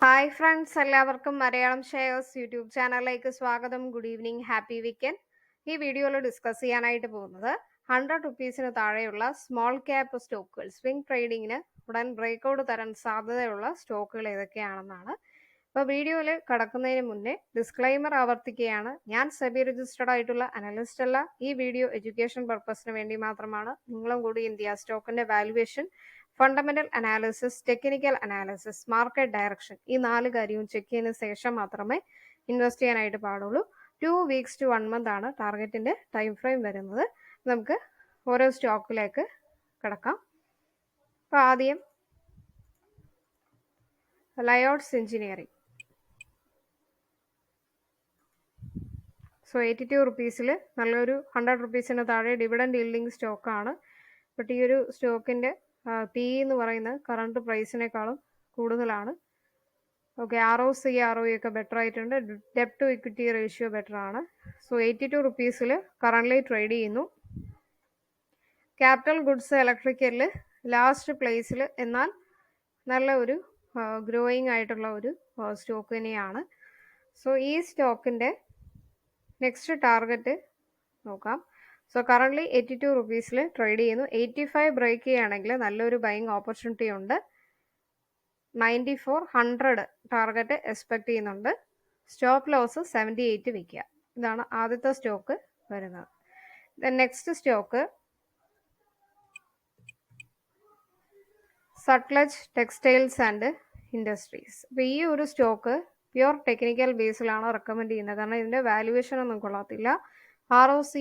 Hi friends, എല്ലാവർക്കും Malayalam shares YouTube ചാനലിലേക്ക് സ്വാഗതം. Good evening, happy weekend. ഈ വീഡിയോയിൽ ഡിസ്കസ് ചെയ്യാനായിട്ട് പോകുന്നത് 100 റുപ്പീസിന് താഴെയുള്ള സ്മോൾ ക്യാപ്പ് സ്റ്റോക്കുകൾ സ്വിംഗ് ട്രേഡിങ്ങിന് ഉടൻ ബ്രേക്ക്ഔട്ട് തരാൻ സാധ്യതയുള്ള സ്റ്റോക്കുകൾ ഏതൊക്കെയാണെന്നാണ്. അപ്പോൾ വീഡിയോയിൽ കടക്കുന്നതിന് മുന്നേ ഡിസ്ക്ലൈമർ ആവർത്തിക്കുകയാണ്. ഞാൻ സെബി രജിസ്റ്റർഡ് ആയിട്ടുള്ള അനലിസ്റ്റ് അല്ല. ഈ വീഡിയോ എഡ്യൂക്കേഷൻ പർപ്പസിന് വേണ്ടി മാത്രമാണ്. നിങ്ങളും കൂടി ഇന്ത്യ സ്റ്റോക്കിന്റെ valuation, fundamental analysis, technical analysis, market direction ഈ 4 കാര്യവും ചെക്ക് ചെയ്തതിനു ശേഷം മാത്രമേ ഇൻവെസ്റ്റ് ചെയ്യാനായിട്ട് പാടുള്ളൂ. 2 weeks to 1 month ആണ് ടാർഗറ്റിന്റെ ടൈം ഫ്രെയിം വരുന്നത്. നമുക്ക് ഓരോ സ്റ്റോക്കിലേക്ക് കിടക്കാം. അപ്പോൾ ആദ്യം ലയോട്സ് എഞ്ചിനീയറിംഗ്. 82 റുപ്പീസിൽ നല്ലൊരു 100 റുപ്പീസിന് താഴെ ഡിവിഡൻഡ് yielding സ്റ്റോക്കാണ്. ബട്ട് ഈ ഒരു സ്റ്റോക്കിന്റെ പി എന്ന് പറയുന്നത് കറണ്ട് പ്രൈസിനേക്കാളും കൂടുതലാണ്. ഓക്കെ, ROC ROE ഒക്കെ ബെറ്റർ ആയിട്ടുണ്ട്. ഡെപ്റ്റ് ടു ഇക്വിറ്റി റേഷ്യോ ബെറ്റർ ആണ്. സോ 82 റുപ്പീസിൽ കറണ്ട്ലി ട്രേഡ് ചെയ്യുന്നു. ക്യാപിറ്റൽ ഗുഡ്സ് ഇലക്ട്രിക്കലിൽ ലാസ്റ്റ് പ്ലേസിൽ, എന്നാൽ നല്ല ഒരു ഗ്രോയിങ് ആയിട്ടുള്ള ഒരു സ്റ്റോക്ക് തന്നെയാണ്. സോ ഈ സ്റ്റോക്കിന്റെ നെക്സ്റ്റ് ടാർഗറ്റ് നോക്കാം. സോ കറണ്ട്ലി 82 റുപ്പീസിൽ ട്രേഡ് ചെയ്യുന്നു. 85 ബ്രേക്ക് ചെയ്യുകയാണെങ്കിൽ നല്ലൊരു ബൈങ് ഓപ്പർച്യൂണിറ്റി ഉണ്ട്. 94 100 ടാർഗറ്റ് എക്സ്പെക്ട് ചെയ്യുന്നുണ്ട്. സ്റ്റോപ്പ് ലോസ് 78 വയ്ക്കുക. ഇതാണ് ആദ്യത്തെ സ്റ്റോക്ക് വരുന്നത്. Next stock Sutlej Textiles and Industries. അപ്പോൾ ഈ ഒരു സ്റ്റോക്ക് പ്യുവർ ടെക്നിക്കൽ ബേസിലാണ് റെക്കമെൻഡ് ചെയ്യുന്നത്. കാരണം ഇതിന്റെ വാല്യുവേഷൻ ഒന്നും കൊള്ളത്തില്ല. ROC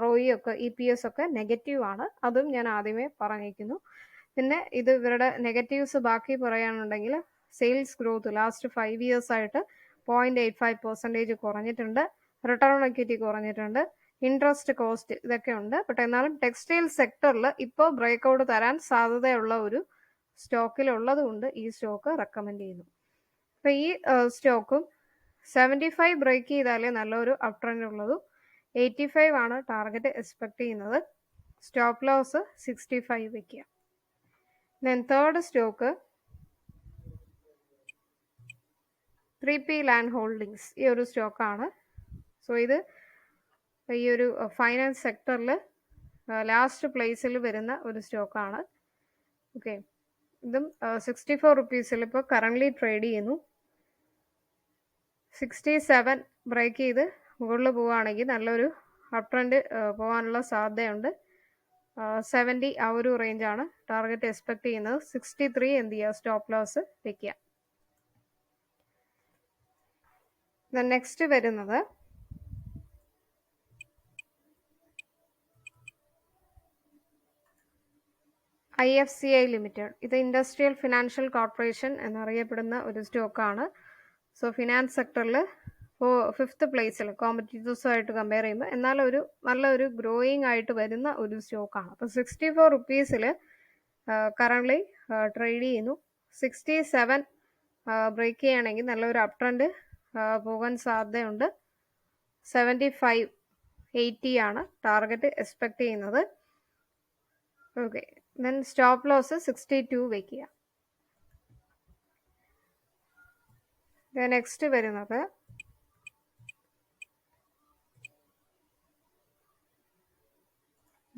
ROE ഒക്കെ EPS ഒക്കെ നെഗറ്റീവ് ആണ്. അതും ഞാൻ ആദ്യമേ പറഞ്ഞിരിക്കുന്നു. പിന്നെ ഇത് ഇവരുടെ നെഗറ്റീവ്സ് ബാക്കി പറയാനുണ്ടെങ്കിൽ സെയിൽസ് ഗ്രോത്ത് ലാസ്റ്റ് 5 years ആയിട്ട് 0.85% കുറഞ്ഞിട്ടുണ്ട്. റിട്ടേൺ ഓൺ എക്വിറ്റി കുറഞ്ഞിട്ടുണ്ട്. ഇൻട്രസ്റ്റ് കോസ്റ്റ് ഇതൊക്കെ ഉണ്ട്. ബട്ട് എന്നാലും ടെക്സ്റ്റൈൽ സെക്ടറിൽ ഇപ്പോൾ ബ്രേക്ക്ഔട്ട് തരാൻ സാധ്യതയുള്ള ഒരു സ്റ്റോക്കിലുള്ളത് കൊണ്ട് ഈ സ്റ്റോക്ക് റെക്കമെൻഡ് ചെയ്യുന്നു. അപ്പോൾ ഈ സ്റ്റോക്കും 75 ബ്രേക്ക് ചെയ്താലേ നല്ലൊരു അപ് ട്രെൻഡ് ഉള്ളതും. 85 ആണ് ടാർഗറ്റ് എക്സ്പെക്ട് ചെയ്യുന്നത്. സ്റ്റോപ്പ് ലോസ് 65 വയ്ക്കുക. Then third stock 3P land holdings. ഈ ഒരു സ്റ്റോക്കാണ്. സോ ഇത് ഈ ഒരു ഫൈനാൻസ് സെക്ടറിൽ ലാസ്റ്റ് പ്ലേസിൽ വരുന്ന ഒരു സ്റ്റോക്കാണ്. ഓക്കെ, ഇതും 64 റുപ്പീസിൽ ഇപ്പോൾ കറണ്ട്ലി ട്രേഡ് ചെയ്യുന്നു. 67 ബ്രേക്ക് ചെയ്ത് മുകളിൽ പോവുകയാണെങ്കിൽ നല്ലൊരു അപ് ട്രെൻഡ് പോകാനുള്ള സാധ്യതയുണ്ട്. 70 ആ ഒരു റേഞ്ചാണ് ടാർഗറ്റ് എക്സ്പെക്ട് ചെയ്യുന്നത്. 63 എന്ത് ചെയ്യുക, സ്റ്റോപ്പ് ലോസ് വയ്ക്കുക. നെക്സ്റ്റ് വരുന്നത് IFCI ലിമിറ്റഡ്. ഇത് ഇൻഡസ്ട്രിയൽ ഫിനാൻഷ്യൽ കോർപ്പറേഷൻ എന്നറിയപ്പെടുന്ന ഒരു സ്റ്റോക്കാണ്. സോ ഫിനാൻസ് സെക്ടറിൽ ഇപ്പോൾ 5th പ്ലേസിൽ കോമ്പറ്റീറ്റേഴ്സുമായിട്ട് കമ്പയർ ചെയ്യുമ്പോൾ എന്നാൽ ഒരു നല്ലൊരു ഗ്രോയിങ് ആയിട്ട് വരുന്ന ഒരു സ്റ്റോക്കാണ്. അപ്പോൾ 64 റുപ്പീസിൽ കറണ്ട്ലി ട്രേഡ് ചെയ്യുന്നു. 67 ബ്രേക്ക് ചെയ്യുകയാണെങ്കിൽ നല്ലൊരു അപ് ട്രെൻഡ് പോകാൻ സാധ്യതയുണ്ട്. 75 80 ആണ് ടാർഗറ്റ് എക്സ്പെക്ട് ചെയ്യുന്നത്. ഓക്കെ, ദെൻ സ്റ്റോപ്പ് ലോസ് 62 വയ്ക്കുക. നെക്സ്റ്റ് വരുന്നത്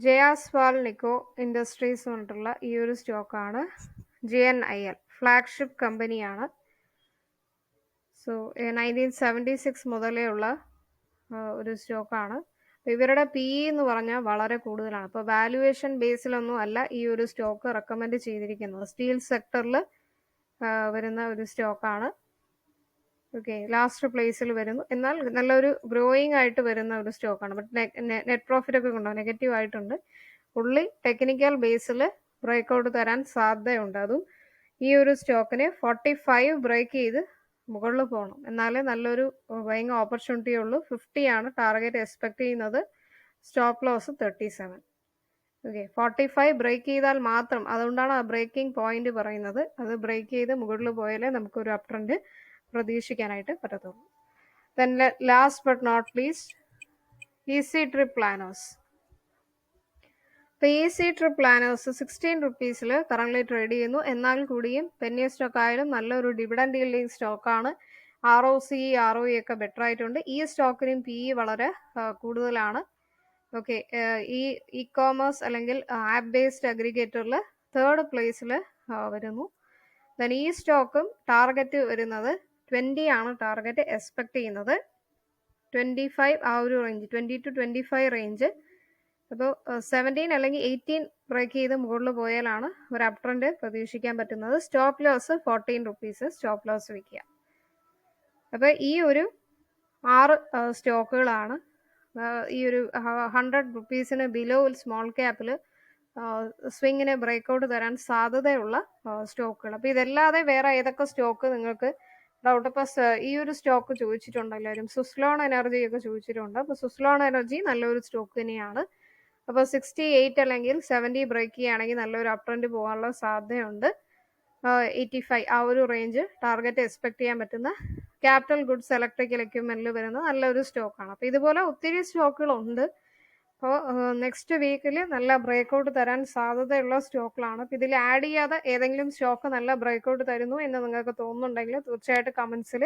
ജയാസ്വാൾ നിക്കോ ഇൻഡസ്ട്രീസ് കൊണ്ടുള്ള ഈ ഒരു സ്റ്റോക്കാണ്. JNIL ഫ്ലാഗ്ഷിപ്പ് കമ്പനിയാണ്. സോ 1976 മുതലേ ഉള്ള ഒരു സ്റ്റോക്കാണ്. ഇവരുടെ PE എന്ന് പറഞ്ഞാൽ വളരെ കൂടുതലാണ്. അപ്പോൾ വാല്യുവേഷൻ ബേസിലൊന്നും അല്ല ഈ ഒരു സ്റ്റോക്ക് റെക്കമെൻഡ് ചെയ്തിരിക്കുന്നത്. സ്റ്റീൽ സെക്ടറിൽ വരുന്ന ഒരു സ്റ്റോക്കാണ്. ഓക്കെ, ലാസ്റ്റ് പ്ലേസിൽ വരുന്നു. എന്നാൽ നല്ലൊരു ഗ്രോയിങ് ആയിട്ട് വരുന്ന ഒരു സ്റ്റോക്കാണ്. ബട്ട് നെറ്റ് പ്രോഫിറ്റ് ഒക്കെ കൊണ്ടോ നെഗറ്റീവ് ആയിട്ടുണ്ട്. ഉള്ളി ടെക്നിക്കൽ ബേസിൽ ബ്രേക്ക്ഔട്ട് തരാൻ സാധ്യതയുണ്ട്. അതും ഈ ഒരു സ്റ്റോക്കിന് 45 ബ്രേക്ക് ചെയ്ത് മുകളിൽ പോകണം, എന്നാലേ നല്ലൊരു ബൈങ് ഓപ്പർച്യൂണിറ്റി ഉള്ളൂ. 50 ആണ് ടാർഗറ്റ് എക്സ്പെക്ട് ചെയ്യുന്നത്. Stop loss 37. ഓക്കെ, 45 ബ്രേക്ക് ചെയ്താൽ മാത്രം, അതുകൊണ്ടാണ് ആ ബ്രേക്കിംഗ് പോയിന്റ് പറയുന്നത്. അത് ബ്രേക്ക് ചെയ്ത് മുകളിൽ പോയാലേ നമുക്കൊരു അപ് ട്രെൻഡ് പ്രതീക്ഷിക്കാനായിട്ട് പറ്റത്തുള്ളൂ. Then last but not least EC trip planners. PEC trip planners 16 റുപ്പീസിൽ കറന്റ് ട്രേഡ് ചെയ്യുന്നു. എന്നാൽ കൂടിയും പെന്നി സ്റ്റോക്ക് ആയാലും നല്ലൊരു ഡിവിഡൻഡ് യീൽഡിംഗ് സ്റ്റോക്കാണ്. ROCE, ROE ഒക്കെ ബെറ്റർ ആയിട്ടുണ്ട്. ഈ സ്റ്റോക്കിനും PE വളരെ കൂടുതലാണ്. ഓക്കെ, ഈ ഇ-കോമേഴ്സ് അല്ലെങ്കിൽ ആപ്പ് ബേസ്ഡ് അഗ്രിഗേറ്ററിൽ 3rd പ്ലേസിൽ വരുന്നു. ദെൻ ഈ സ്റ്റോക്കും ടാർഗറ്റ് വരുന്നത് 20 ആണ് ടാർഗറ്റ് എക്സ്പെക്ട് ചെയ്യുന്നത്. 25 ആ ഒരു റേഞ്ച്, 20 to 25 റേഞ്ച്. അപ്പോൾ 17 അല്ലെങ്കിൽ 18 ബ്രേക്ക് ചെയ്ത് മുകളിൽ പോയാലാണ് ഒരു അപ് ട്രെൻഡ് പ്രതീക്ഷിക്കാൻ പറ്റുന്നത്. Stop loss 14 rupees stop loss വയ്ക്കുക. അപ്പോൾ ഈ ഒരു 6 സ്റ്റോക്കുകളാണ് ഈ ഒരു 100 റുപ്പീസിന് ബിലോ സ്മോൾ ക്യാപ്പിൽ സ്വിങ്ങിന് ബ്രേക്കൗട്ട് തരാൻ സാധ്യതയുള്ള സ്റ്റോക്കുകൾ. അപ്പോൾ ഇതല്ലാതെ വേറെ ഏതൊക്കെ സ്റ്റോക്ക് നിങ്ങൾക്ക് ഡൗട്ട്? ഇപ്പോൾ ഈ ഒരു സ്റ്റോക്ക് ചോദിച്ചിട്ടുണ്ട് എല്ലാവരും, സുസ്ലോൺ എനർജി ഒക്കെ ചോദിച്ചിട്ടുണ്ട്. അപ്പോൾ സുസ്ലോൺ എനർജി നല്ലൊരു സ്റ്റോക്ക് തന്നെയാണ്. അപ്പോൾ 68 അല്ലെങ്കിൽ 70 ബ്രേക്ക് ചെയ്യുകയാണെങ്കിൽ നല്ലൊരു അപ് ട്രെൻഡ് പോകാനുള്ള സാധ്യതയുണ്ട്. 85 ആ ഒരു റേഞ്ച് ടാർഗറ്റ് എക്സ്പെക്ട് ചെയ്യാൻ പറ്റുന്ന ക്യാപിറ്റൽ ഗുഡ്സ് ഇലക്ട്രിക്കൽ എക്യുപ്മെന്റിൽ വരുന്ന നല്ലൊരു സ്റ്റോക്കാണ്. അപ്പോൾ ഇതുപോലെ ഒത്തിരി സ്റ്റോക്കുകളുണ്ട്. അപ്പോൾ നെക്സ്റ്റ് വീക്കിൽ നല്ല ബ്രേക്കൗട്ട് തരാൻ സാധ്യതയുള്ള സ്റ്റോക്കുകളാണ്. അപ്പോൾ ഇതിൽ ആഡ് ചെയ്യാതെ ഏതെങ്കിലും സ്റ്റോക്ക് നല്ല ബ്രേക്കൗട്ട് തരുന്നു എന്ന് നിങ്ങൾക്ക് തോന്നുന്നുണ്ടെങ്കിൽ തീർച്ചയായിട്ടും കമൻസിൽ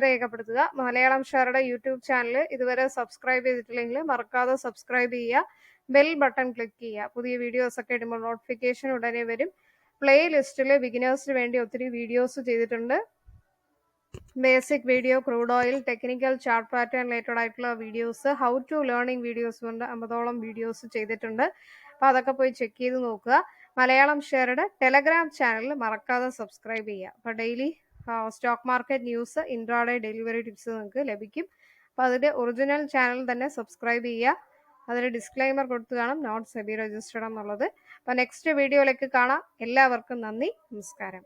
രേഖപ്പെടുത്തുക. മലയാളം ഷെയറുടെ യൂട്യൂബ് ചാനൽ ഇതുവരെ സബ്സ്ക്രൈബ് ചെയ്തിട്ടില്ലെങ്കിൽ മറക്കാതെ സബ്സ്ക്രൈബ് ചെയ്യുക. ബെൽ ബട്ടൺ ക്ലിക്ക് ചെയ്യുക. പുതിയ വീഡിയോസ് ഒക്കെ ഇടുമ്പോൾ നോട്ടിഫിക്കേഷൻ ഉടനെ വരും. പ്ലേ ലിസ്റ്റിൽ ബിഗിനേഴ്സിന് വേണ്ടി ഒത്തിരി വീഡിയോസ് ചെയ്തിട്ടുണ്ട്. Basic video, crude oil, technical chart pattern related ആയിട്ടുള്ള videos, how to learning videos കൊണ്ട് 50ഓളം വീഡിയോസ് ചെയ്തിട്ടുണ്ട്. അപ്പോൾ അതൊക്കെ പോയി ചെക്ക് ചെയ്ത് നോക്കുക. മലയാളം ഷെയറുടെ ടെലഗ്രാം ചാനൽ മറക്കാതെ സബ്സ്ക്രൈബ് ചെയ്യുക. അപ്പോൾ daily stock market news, intraday delivery tips നിങ്ങൾക്ക് ലഭിക്കും. അപ്പോൾ അതിൻ്റെ ഒറിജിനൽ ചാനൽ തന്നെ സബ്സ്ക്രൈബ് ചെയ്യുക. അതിൽ ഡിസ്ക്ലൈമർ കൊടുത്തു കാണാം, നോട്ട് സെബി രജിസ്റ്റർഡ് എന്നുള്ളത്. അപ്പോൾ നെക്സ്റ്റ് വീഡിയോയിലേക്ക് കാണാം. എല്ലാവർക്കും നന്ദി, നമസ്കാരം.